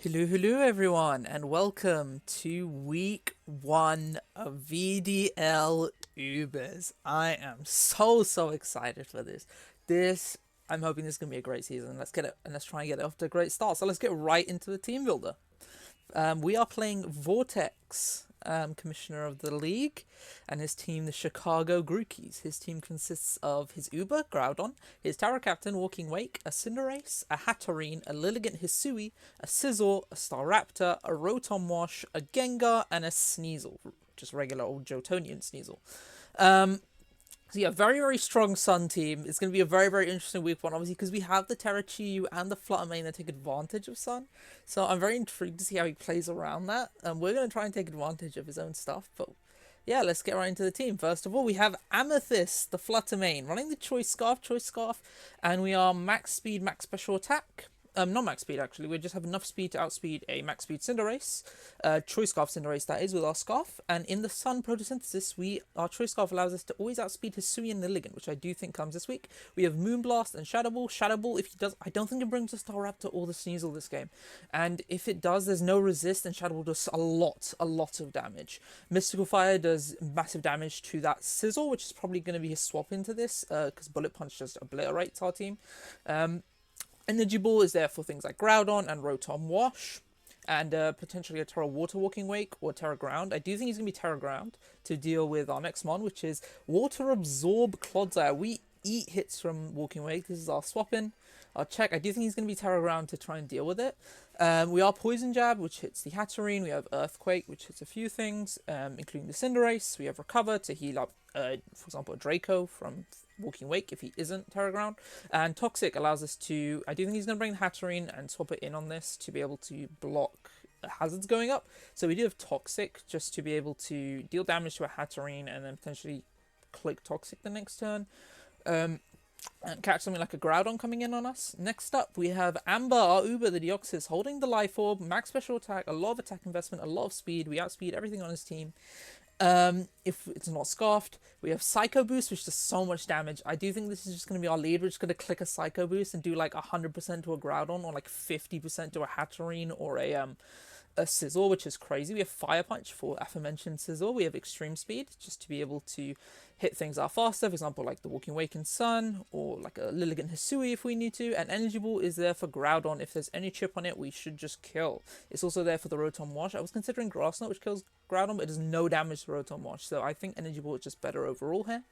Hello everyone, and welcome to week 1 of VDL Ubers. I am so excited for this. I'm hoping this is gonna be a great season. Let's get it, and let's try and get it off to a great start. So let's get right into the team builder. We are playing Vortex, commissioner of the league, and his team, the Chicago Grookeys. His team consists of his Uber, Groudon, his Tower Captain, Walking Wake, a Cinderace, a Hatterene, a Lilligant Hisui, a Scizor, a Staraptor, a Rotom Wash, a Gengar, and a Sneasel. Just regular old Jotonian Sneasel. So yeah, very strong Sun team. It's going to be a very interesting week one, obviously, because we have the Terrachu and the Fluttermane that take advantage of Sun. So I'm very intrigued to see how he plays around that. We're going to try and take advantage of his own stuff. But yeah, let's get right into the team. First of all, we have Amethyst, the Fluttermane, running the Choice Scarf, and we are max speed, max special attack. Not max speed actually. We just have enough speed to outspeed a max speed Cinderace, Choice Scarf Cinderace that is with our Scarf. And in the Sun Photosynthesis, our Choice Scarf allows us to always outspeed Hisui and Lilligant, which I do think comes this week. We have Moonblast and Shadow Ball. Shadow Ball, if he does, I don't think it brings the Staraptor or the Sneasel this game. And if it does, there's no resist, and Shadow Ball does a lot of damage. Mystical Fire does massive damage to that Sizzle, which is probably going to be his swap into this, because Bullet Punch just obliterates our team. Energy Ball is there for things like Groudon and Rotom Wash, and potentially a Terra Water Walking Wake or Terra Ground. I do think he's going to be Terra Ground to deal with our next mon, which is Water Absorb Clodsire. We eat hits from Walking Wake. This is our swap in. I'll check. I do think he's going to be Terra Ground to try and deal with it. We are Poison Jab, which hits the Hatterene. We have Earthquake, which hits a few things, including the Cinderace. We have Recover to heal up, for example, a Draco from Walking Wake if he isn't Terra Ground. And Toxic allows us to... I do think he's going to bring the Hatterene and swap it in on this to be able to block hazards going up. So we do have Toxic just to be able to deal damage to a Hatterene and then potentially click Toxic the next turn. And catch something like a Groudon coming in on us. Next up, we have Amber, our Uber, the Deoxys, holding the Life Orb, max special attack, a lot of attack investment, a lot of speed. We outspeed everything on his team. If it's not Scarfed, we have Psycho Boost, which does so much damage. I do think this is just going to be our lead. We're just going to click a Psycho Boost and do like 100% to a Groudon or like 50% to a Hatterene or a Sizzle, which is crazy. We have Fire Punch for aforementioned Sizzle. We have Extreme Speed, just to be able to hit things out faster, for example, like the Walking Wake and Sun, or like a Lilligant Hisui if we need to. And Energy Ball is there for Groudon. If there's any chip on it, we should just kill. It's also there for the Rotom Wash. I was considering Grass Knot, which kills Groudon, but it does no damage to Rotom Wash, so I think Energy Ball is just better overall here.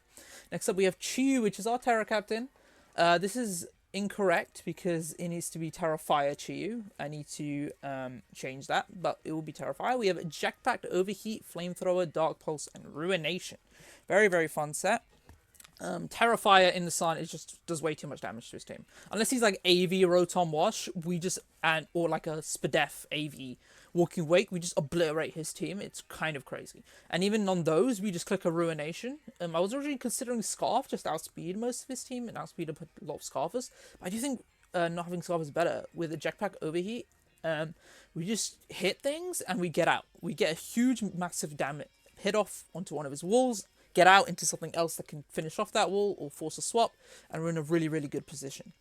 Next up, we have Chew, which is our Terra Captain. This is incorrect because it needs to be Terra Fire Chiyu. I need to change that, but it will be Terra Fire. We have Jetpack, Overheat, Flamethrower, Dark Pulse, and Ruination. Very fun set. Terra Fire in the Sun is just does way too much damage to his team. Unless he's like AV Rotom Wash, or like a Spadef AV Walking Wake, we just obliterate his team. It's kind of crazy. And even on those, we just click a Ruination. I was originally considering Scarf, just outspeed most of his team and outspeed a lot of Scarfers. But I do think not having Scarf is better. With a Jetpack Overheat, we just hit things and we get out. We get a huge, massive damage hit off onto one of his walls, get out into something else that can finish off that wall or force a swap, and we're in a really good position.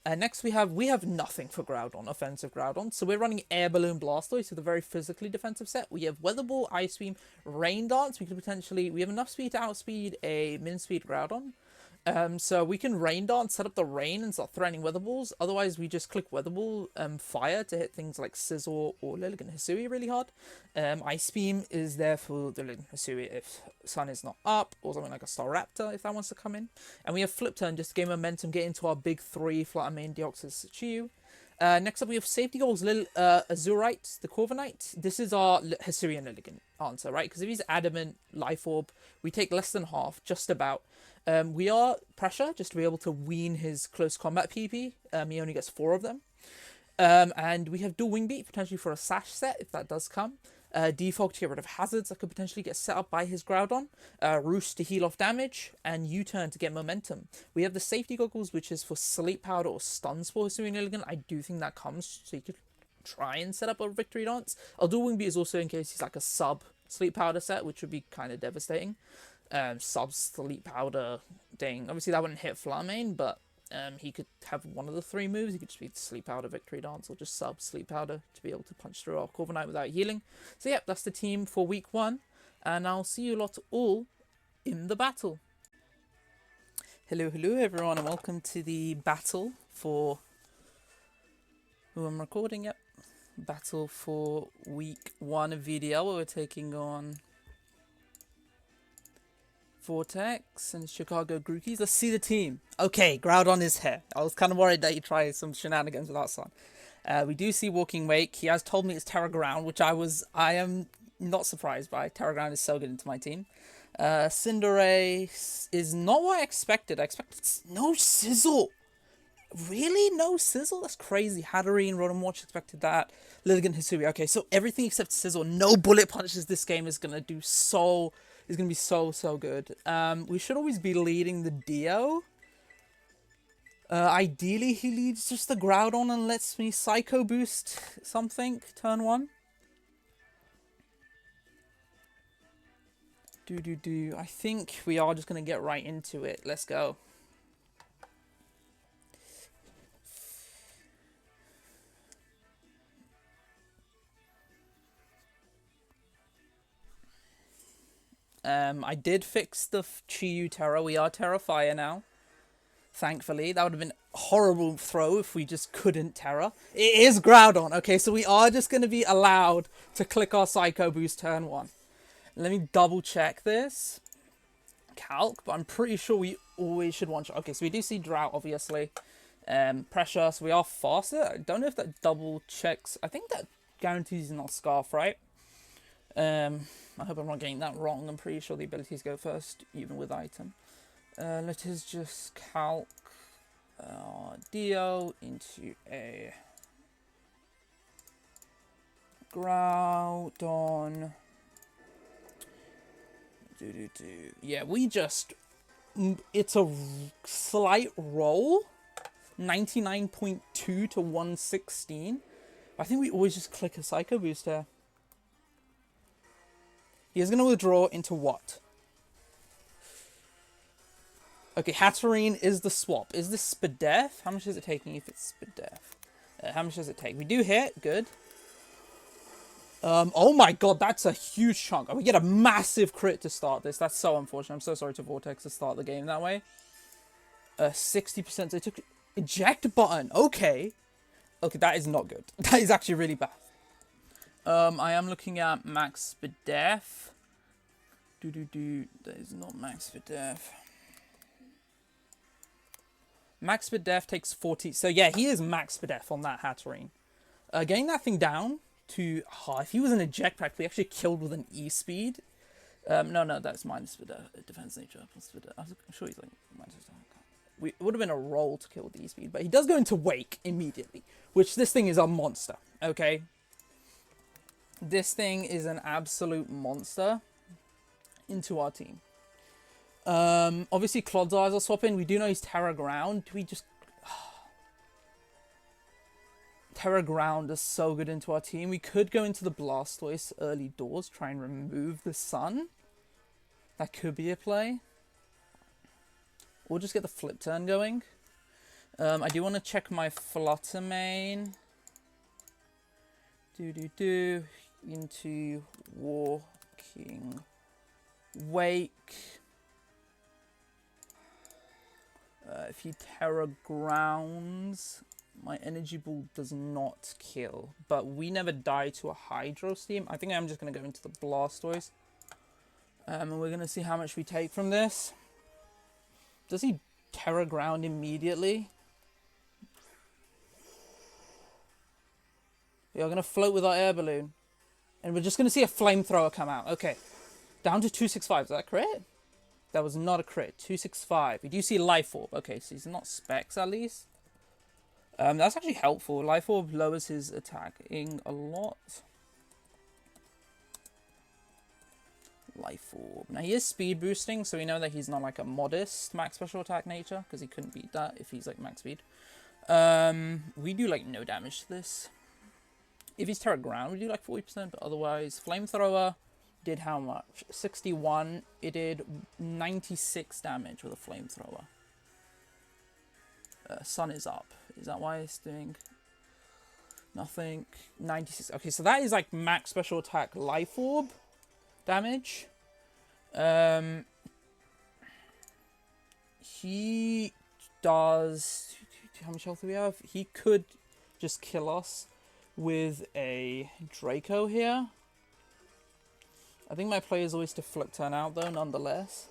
Next we have nothing for Groudon, offensive Groudon, so we're running Air Balloon Blastoise with a very physically defensive set. We have Weather Ball, Ice Beam, Rain Dance. We have enough speed to outspeed a min speed Groudon. So we can Rain Dance, set up the rain, and start threatening Weather Balls. Otherwise, we just click Weather Ball, Fire to hit things like Scizor or Lilligant Hisui really hard. Ice Beam is there for the Lilligant Hisui if Sun is not up, or something like a Staraptor if that wants to come in. And we have Flip Turn just to gain momentum, get into our big three, Fluttermane, Deoxys, Chiyu. Next up, we have Safety Goals, Azurite, the Corviknight. This is our Hisui and Lilligant answer, right? Because if he's Adamant, Life Orb, we take less than half, just about. We are Pressure, just to be able to wean his close combat PP. He only gets 4 of them. And we have Dual Wing Beat, potentially for a Sash set, if that does come. Defog to get rid of hazards that could potentially get set up by his Groudon. Roost to heal off damage. And U-Turn to get momentum. We have the Safety Goggles, which is for Sleep Powder or Stuns for Hisui and Lilligant. I do think that comes, so you could try and set up a Victory Dance. Dual Wing Beat is also in case he's like a sub Sleep Powder set, which would be kind of devastating. Sub Sleep Powder thing. Obviously that wouldn't hit Fluttermane, but He could have one of the 3 moves. He could just be Sleep Powder, Victory Dance, or just sub Sleep Powder to be able to punch through our Corviknight without healing. So yeah, that's the team for week 1, and I'll see you lot all in the battle. Hello everyone, and welcome to the battle for who I'm recording. Yep, battle for week 1 of VDL, where we're taking on Vortex and Chicago Grookeys. Let's see the team. Okay, Groudon is here. I was kind of worried that he tried some shenanigans with that son. We do see Walking Wake. He has told me it's Terra Ground, which I am not surprised by. Terra Ground is so good into my team. Cinderace is not what I expected. I expected no Sizzle. Really? No Sizzle? That's crazy. Hatterene, Rotom Watch expected that. Lilligant, Hisui. Okay, so everything except Sizzle. No bullet punches this game is going to do so... Is going to be so good. We should always be leading the Dio. Ideally, he leads just the Groudon and lets me Psycho Boost something. Turn 1. I think we are just going to get right into it. Let's go. I did fix the Chi-Yu Terra. We are Terra Fire now. Thankfully. That would have been a horrible throw if we just couldn't Terra. It is Groudon. Okay, so we are just going to be allowed to click our Psycho Boost turn 1. Let me double check this. Calc, but I'm pretty sure we always should one shot. Okay, so we do see Drought, obviously. Pressure, so we are faster. I don't know if that double checks. I think that guarantees not Scarf, right? I hope I'm not getting that wrong. I'm pretty sure the abilities go first, even with item. Let us just calc Dio into a Groudon. Yeah, we just... It's a slight roll. 99.2 to 116. I think we always just click a Psycho Boost here. He is going to withdraw into what? Okay, Hatterene is the swap. Is this Spadef? How much is it taking if it's Spadef? How much does it take? We do hit. Good. Oh my god, that's a huge chunk. We get a massive crit to start this. That's so unfortunate. I'm so sorry to Vortex to start the game that way. 60%. They took eject button. Okay. Okay, that is not good. That is actually really bad. I am looking at max Spadef. That is not max Spadef. Max Spadef takes 40. So yeah, he is max Spadef on that Hatterene. Getting that thing down to... Oh, if he was an eject pack, we actually killed with an E-speed. No, that's minus Spadef. Defense nature plus Spadef. I'm sure he's like minus Spadef. It would have been a roll to kill with the E-speed, but he does go into Wake immediately, which this thing is a monster, okay? This thing is an absolute monster into our team. Obviously, Clodseyes are swapping. We do know he's Terra Ground. Do we just... Terra Ground is so good into our team. We could go into the Blastoise early doors, try and remove the sun. That could be a play. Or just get the flip turn going. I do want to check my Flutter main. Into Walking Wake. If he Terra Grounds, my Energy Ball does not kill. But we never die to a Hydro Steam. I think I'm just going to go into the Blastoise. And we're going to see how much we take from this. Does he Terra Ground immediately? We are going to float with our air balloon. And we're just going to see a flamethrower come out. Okay. Down to 265. Is that a crit? That was not a crit. 265. We do see Life Orb. Okay, so he's not Specs at least. That's actually helpful. Life Orb lowers his attacking a lot. Life Orb. Now he is speed boosting, so we know that he's not like a modest max special attack nature, because he couldn't beat that if he's like max speed. We do like no damage to this. If he's Terra Ground, we do like 40%, but otherwise, Flamethrower did how much? 61. It did 96 damage with a Flamethrower. Sun is up. Is that why it's doing nothing? 96. Okay, so that is like max special attack life orb damage. He does... How much health do we have? He could just kill us with a Draco here. I think my play is always to flip turn out though, nonetheless.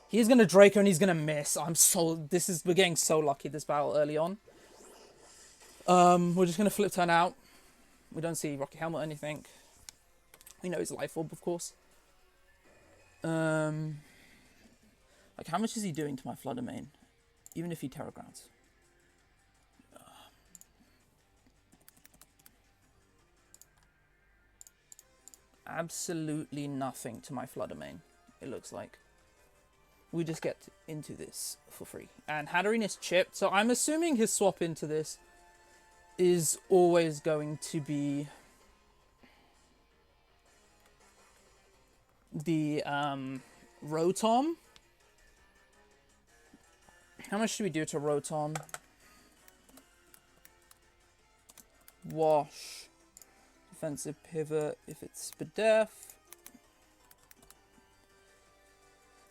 He's gonna Draco and he's gonna miss. We're getting so lucky this battle early on. We're just gonna flip turn out. We don't see Rocky Helmet or anything. We know he's Life Orb, of course. Like, how much is he doing to my Flood Domain? Even if he Terra Grounds. Absolutely nothing to my Flood Domain, it looks like. We just get into this for free. And Hatterene is chipped, so I'm assuming his swap into this is always going to be the Rotom. How much do we do to Rotom? Wash. Defensive pivot if it's Spadef.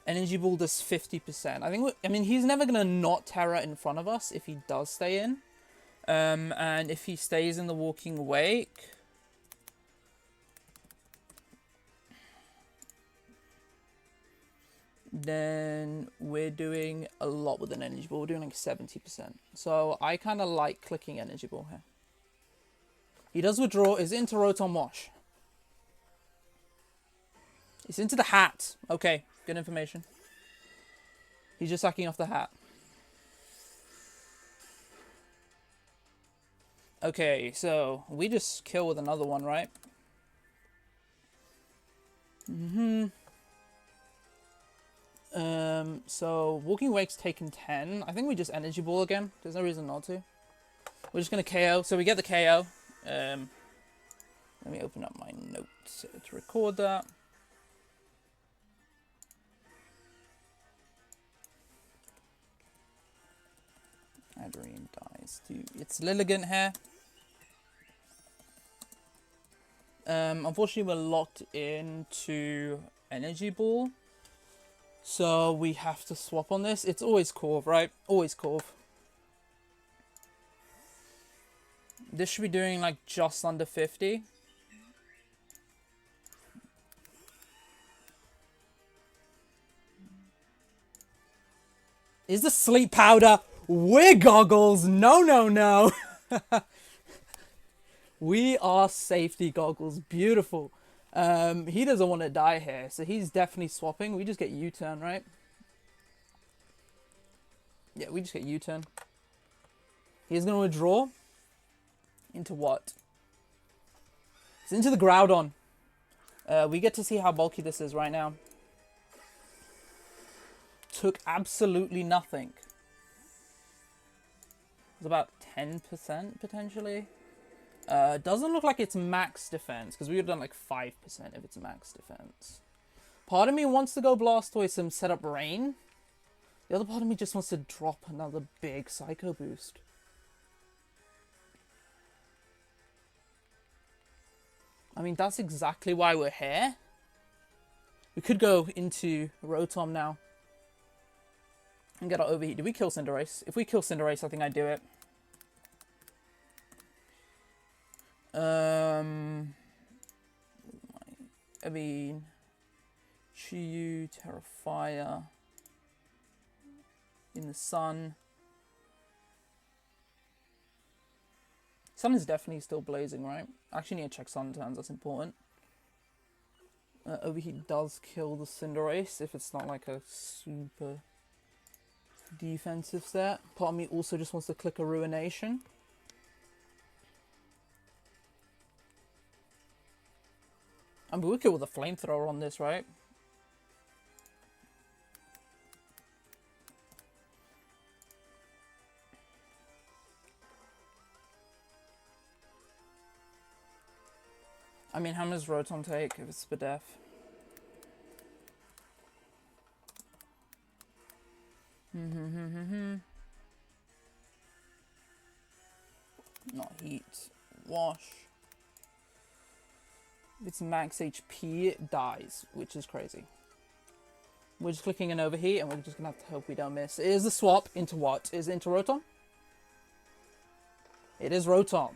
Energy Ball does 50%. I mean, he's never going to not Terra in front of us if he does stay in. And if he stays in the Walking Wake... then we're doing a lot with an Energy Ball. We're doing like 70%. So I kind of like clicking Energy Ball here. He does withdraw. Is into Rotom Wash. It's into the hat. Okay, good information. He's just sacking off the hat. Okay, so we just kill with another one, right? So Walking Wake's taken 10. I think we just Energy Ball again. There's no reason not to. We're just gonna KO. So we get the KO. Let me open up my notes to record that. Hatterene dies to it's Lilligant here. Unfortunately, we're locked into Energy Ball. So we have to swap on this. It's always Corv, right? Always Corv. This should be doing like just under 50. Is the sleep powder? We're goggles. No, no, no. We are safety goggles. Beautiful. He doesn't want to die here, so he's definitely swapping. We just get U-turn, right? Yeah, we just get U-turn. He's going to withdraw. Into what? It's into the Groudon. We get to see how bulky this is right now. Took absolutely nothing. It's about 10% potentially. Doesn't look like it's max defense, because we would have done like 5% if it's max defense. Part of me wants to go Blastoise and set up Rain. The other part of me just wants to drop another big Psycho Boost. I mean, that's exactly why we're here. We could go into Rotom now. And get our Overheat. Did we kill Cinderace? If we kill Cinderace, I think I'd do it. I mean, Chiyu, Terrafire, in the Sun. Sun is definitely still blazing, right? I actually need to check Sun turns, that's important. Overheat does kill the Cinderace if it's not like a super defensive set. Part of me also just wants to click a Ruination. I mean, we could with a Flamethrower on this, right? I mean, how much does Rotom take if it's Spadef? Not heat. Wash. If it's max HP, it dies, which is crazy. We're just clicking an overheat, and we're just gonna have to hope we don't miss. It is the swap into what? Is it into Rotom? It is Rotom.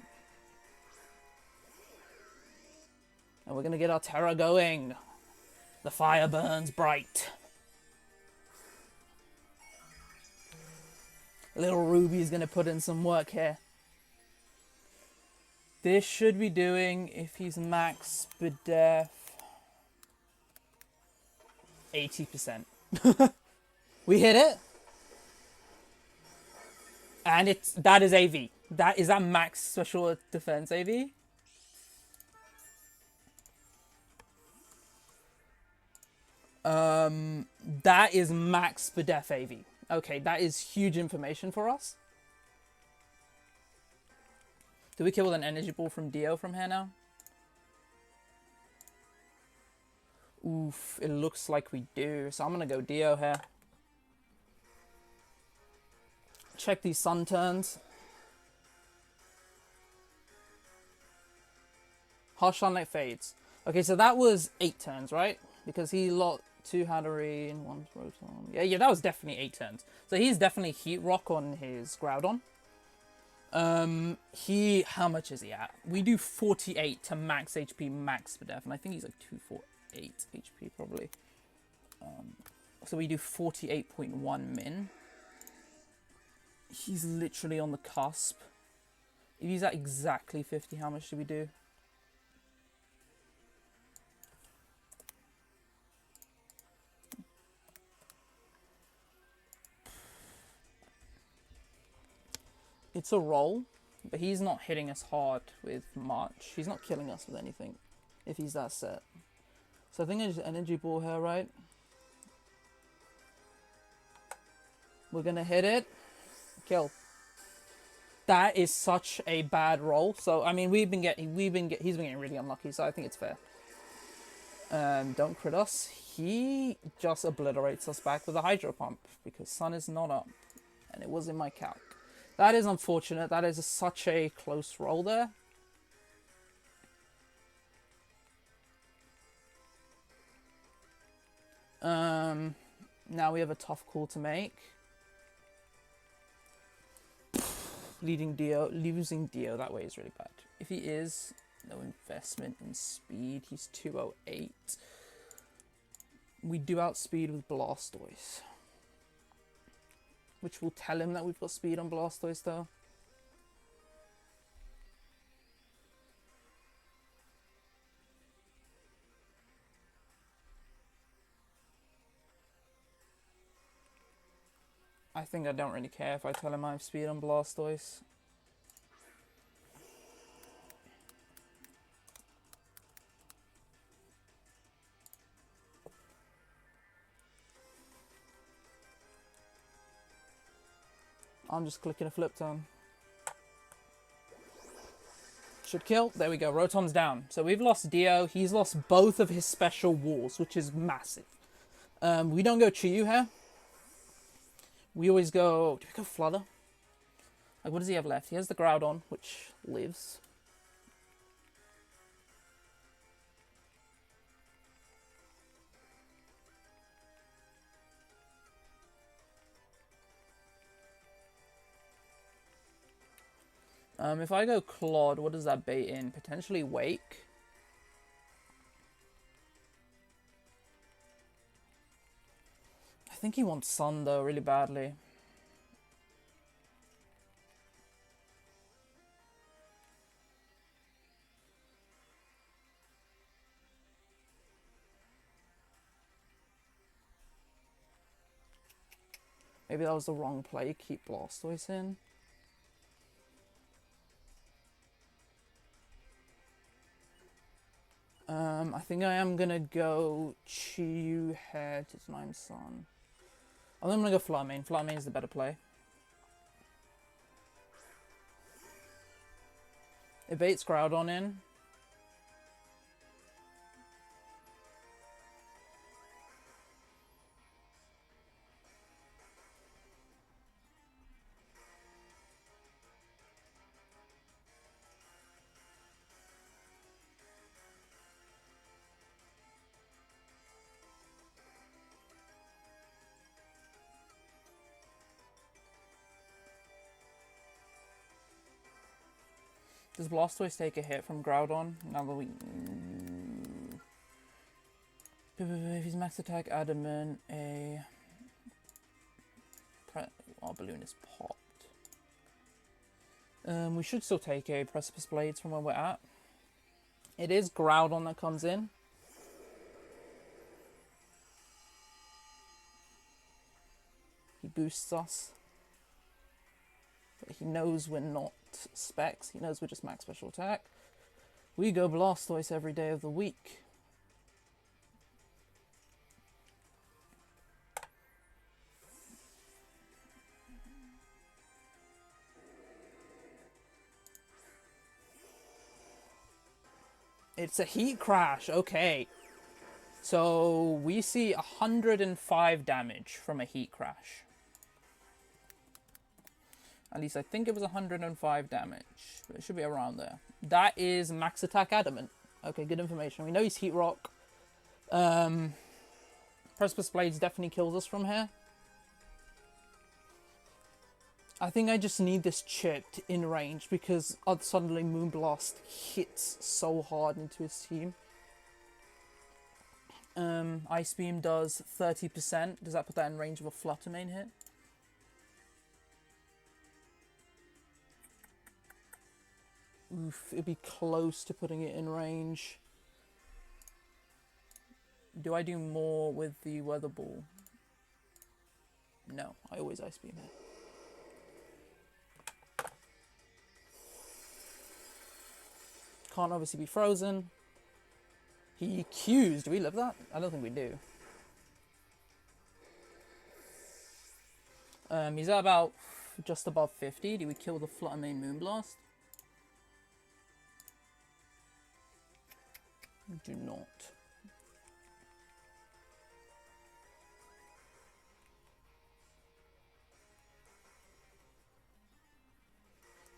And we're gonna get our Terra going. The fire burns bright. Little Ruby's gonna put in some work here. This should be doing, if he's max Spadef, 80%. We hit it. And that is AV. Is that max special defense AV? That is max Spadef AV. Okay, that is huge information for us. Do we kill with an energy ball from Dio from here now? Oof, it looks like we do. So I'm gonna go Dio here. Check these sun turns. Harsh Sunlight fades. Okay, so that was 8 turns, right? Because he lost 2 Hatterene, 1 Rotom. Yeah, that was definitely 8 turns. So he's definitely Heat Rock on his Groudon. How much is he at? We do 48 to max HP, max Spadef, and I think he's like 248 HP probably. So we do 48.1 min. He's literally on the cusp. If he's at exactly 50, how much do we do? It's a roll, but he's not hitting us hard with much. He's not killing us with anything if he's that set. So I think I just energy ball here, right? We're gonna hit it. Kill. That is such a bad roll. So I mean, he's been getting really unlucky. So I think it's fair. Don't crit us. He just obliterates us back with a Hydro Pump because Sun is not up, and it was in my calc. That is unfortunate. That is such a close roll there. Now we have a tough call to make. Losing Dio that way is really bad. If he is, no investment in speed. He's 208. We do outspeed with Blastoise, which will tell him that we've got speed on Blastoise though. I think I don't really care if I tell him I have speed on Blastoise. I'm just clicking a flip turn. Should kill. There we go. Rotom's down. So we've lost Dio. He's lost both of his special walls, which is massive. We don't go Chiyu here. We always go... Do we go Flutter? Like, what does he have left? He has the Groudon, which lives. If I go Claude, what does that bait in? Potentially Wake. I think he wants Sun, though, really badly. Maybe that was the wrong play. Keep Blastoise in. I think I am gonna go Chiyu Head to Nine Sun. I'm gonna go Flamane. Flamane is the better play. It baits Groudon in. Does Blastoise take a hit from Groudon? Now that we... If he's max attack adamant, our balloon is popped. We should still take a Precipice Blades from where we're at. It is Groudon that comes in. He boosts us. But he knows we're not specs. He knows we're just max special attack. We go Blastoise every day of the week. It's a Heat Crash, okay. So we see 105 damage from a Heat Crash. At least I think it was 105 damage, but it should be around there. That is max attack adamant. Okay, good information. We know he's Heat Rock. Precipice Blades definitely kills us from here. I think I just need this chipped in range because suddenly Moonblast hits so hard into his team. Ice Beam does 30%. Does that put that in range of a Flutter Mane hit? Oof, it'd be close to putting it in range. Do I do more with the Weather Ball? No, I always Ice Beam it. Can't obviously be frozen. He Qs. Do we live that? I don't think we do. He's at about just above 50. Do we kill the Flutter Mane Moonblast? Do not.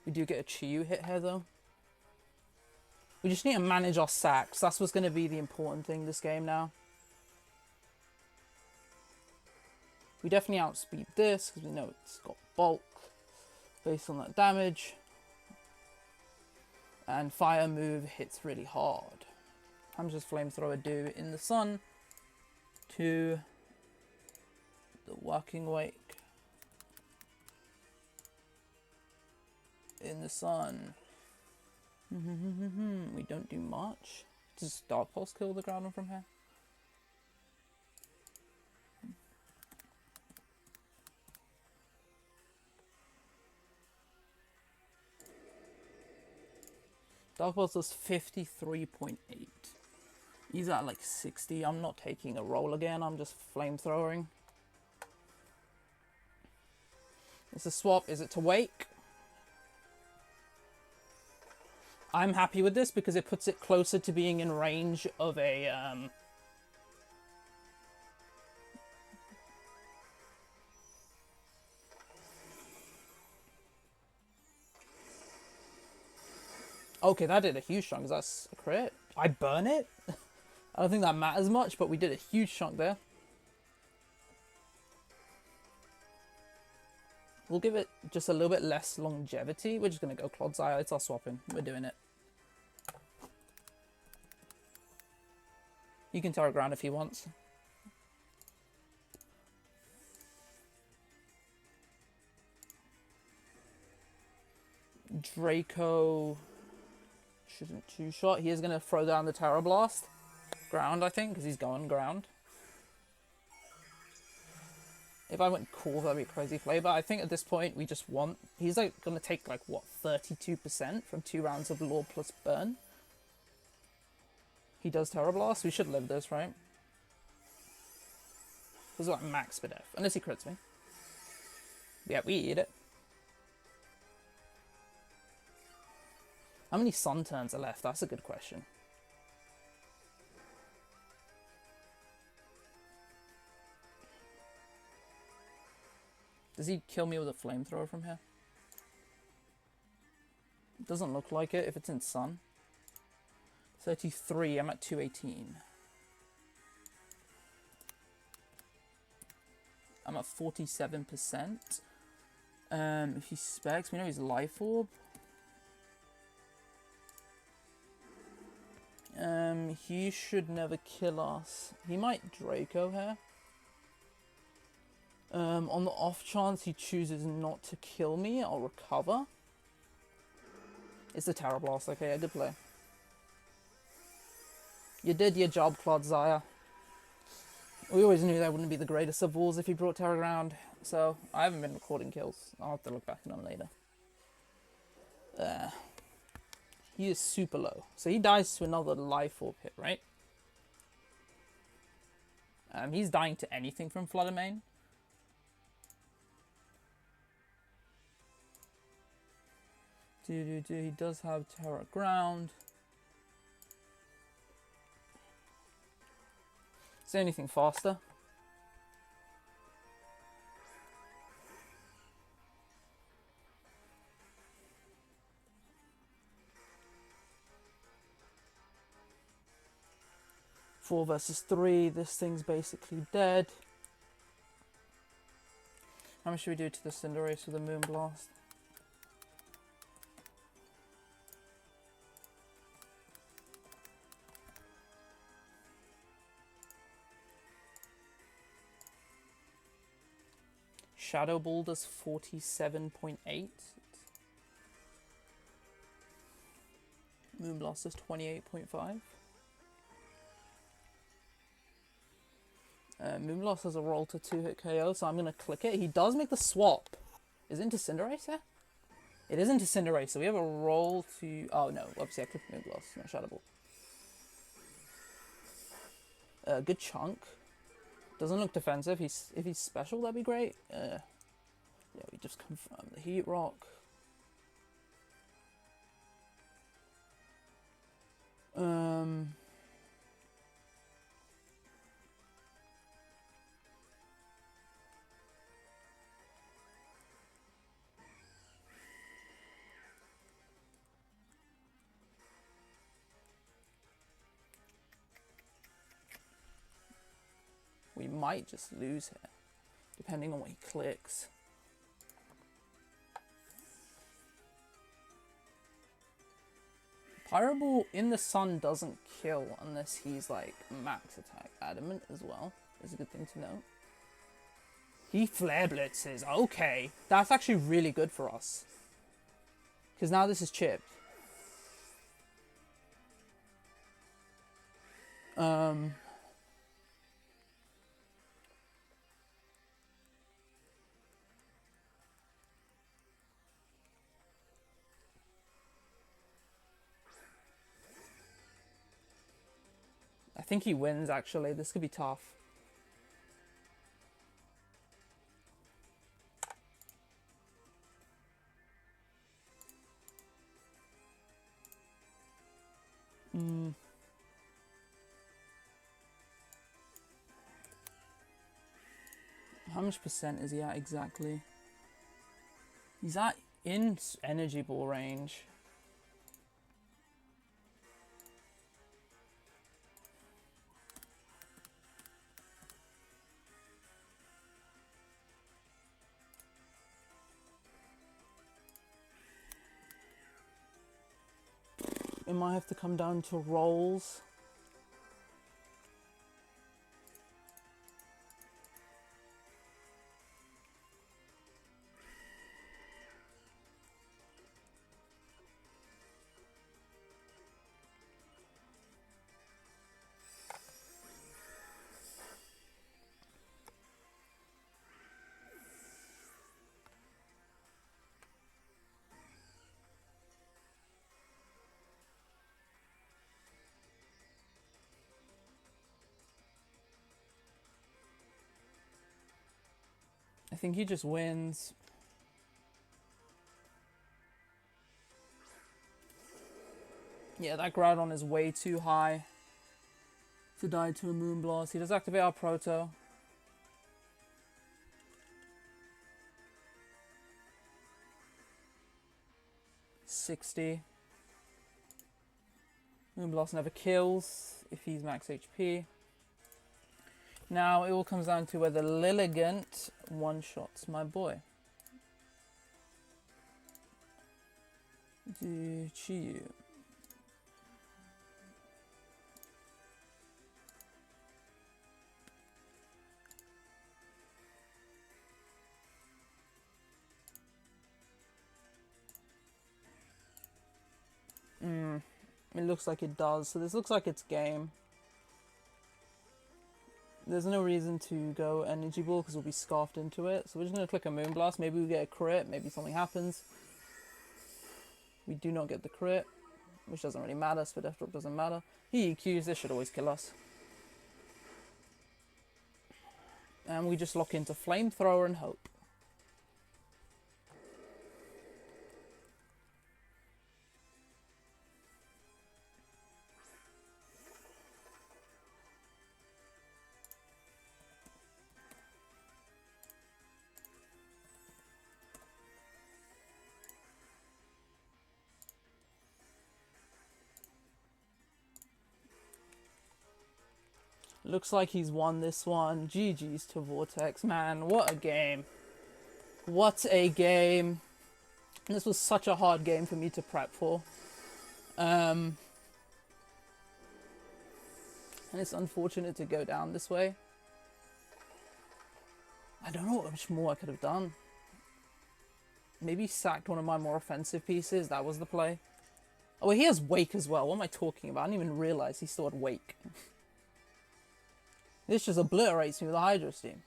We do get a Chiyu hit here though. We just need to manage our sacks. That's what's going to be the important thing this game now. We definitely outspeed this because we know it's got bulk based on that damage. And Fire Move hits really hard. How much does Flamethrower do in the sun to the Walking Wake? In the sun. We don't do much. Does Dark Pulse kill the Groudon from here? Dark Pulse does 53.8. He's at like 60. I'm not taking a roll again. I'm just flamethrowing. It's a swap. Is it to Wake? I'm happy with this because it puts it closer to being in range of a Okay, that did a huge chunk. Is that a crit? I burn it? I don't think that matters much, but we did a huge chunk there. We'll give it just a little bit less longevity. We're just going to go Clodsire. It's our swapping. We're doing it. You can Terra Ground if he wants. Draco shouldn't two-shot. He is going to throw down the Terra Blast. Ground, I think, because he's going ground. If I went cool, that'd be a crazy play. But I think at this point, we just want... He's like going to take, like, what, 32% from 2 rounds of Law plus Burn? He does Terra Blast. We should live this, right? This is like max Spadef. Unless he crits me. Yeah, we eat it. How many Sun turns are left? That's a good question. Does he kill me with a flamethrower from here? It doesn't look like it if it's in Sun. 33, I'm at 218. I'm at 47%. If he specs, we know he's Life Orb. He should never kill us. He might Draco here. On the off chance he chooses not to kill me, I'll recover. It's the Terror Blast. Okay, yeah, good play. You did your job, Claude Zaya. We always knew that wouldn't be the greatest of walls if he brought Terror around. So, I haven't been recording kills. I'll have to look back at them later. He is super low. So he dies to another life orb hit, right? He's dying to anything from Flood and Main. He does have Terror Ground. Is there anything faster? Four versus 3. This thing's basically dead. How much should we do to the Cinderace with a Moonblast? Shadow Ball does 47.8. Moonblast does 28.5. Moonblast has a roll to 2-hit KO, so I'm going to click it. He does make the swap. Is it into Cinderace here? It is into Cinderace, so we have a roll to... Oh, no. Obviously, I clicked Moonblast, not Shadow Ball. Good chunk. Doesn't look defensive. If he's special, that'd be great. Yeah, we just confirm the Heat Rock. We might just lose here, depending on what he clicks. Pyro Ball in the sun doesn't kill unless he's like max attack adamant as well. Is a good thing to know. He Flare Blitzes. Okay, that's actually really good for us. Because now this is chipped. I think he wins, actually. This could be tough. How much percent is he at exactly? He's at in Energy Ball range. It might have to come down to rolls. I think he just wins. Yeah, that Groudon is way too high to die to a Moonblast. He does activate our Proto. $60. Moonblast never kills if he's max HP. Now it all comes down to whether Lilligant one-shots my boy. Do Chiyu. It looks like it does. So this looks like it's game. There's no reason to go Energy Ball because we'll be scarfed into it. So we're just going to click a Moonblast. Maybe we get a crit. Maybe something happens. We do not get the crit, which doesn't really matter. So Death Drop doesn't matter. He EQs. This should always kill us. And we just lock into Flamethrower and hope. Looks like he's won this one. GG's to Vortex. Man, what a game. What a game. This was such a hard game for me to prep for. And it's unfortunate to go down this way. I don't know how much more I could have done. Maybe sacked one of my more offensive pieces. That was the play. Oh, he has Wake as well. What am I talking about? I didn't even realize he still had Wake. This just obliterates me with a Hydro Steam.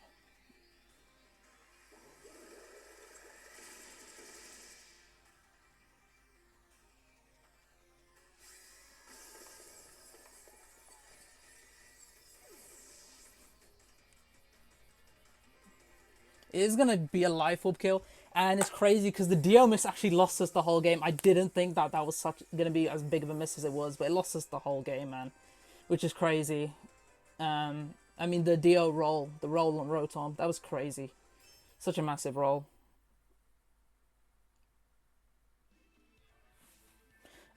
It is going to be a life orb kill. And it's crazy because the DO miss actually lost us the whole game. I didn't think that that was going to be as big of a miss as it was. But it lost us the whole game, man. Which is crazy. I mean, the DO roll, the roll on Rotom, that was crazy. Such a massive roll.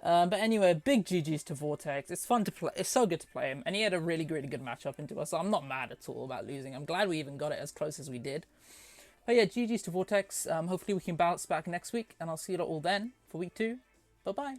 But anyway, big GG's to Vortex. It's fun to play. It's so good to play him. And he had a really good matchup into us. So I'm not mad at all about losing. I'm glad we even got it as close as we did. But yeah, GG's to Vortex. Hopefully we can bounce back next week. And I'll see you all then for week 2. Bye-bye.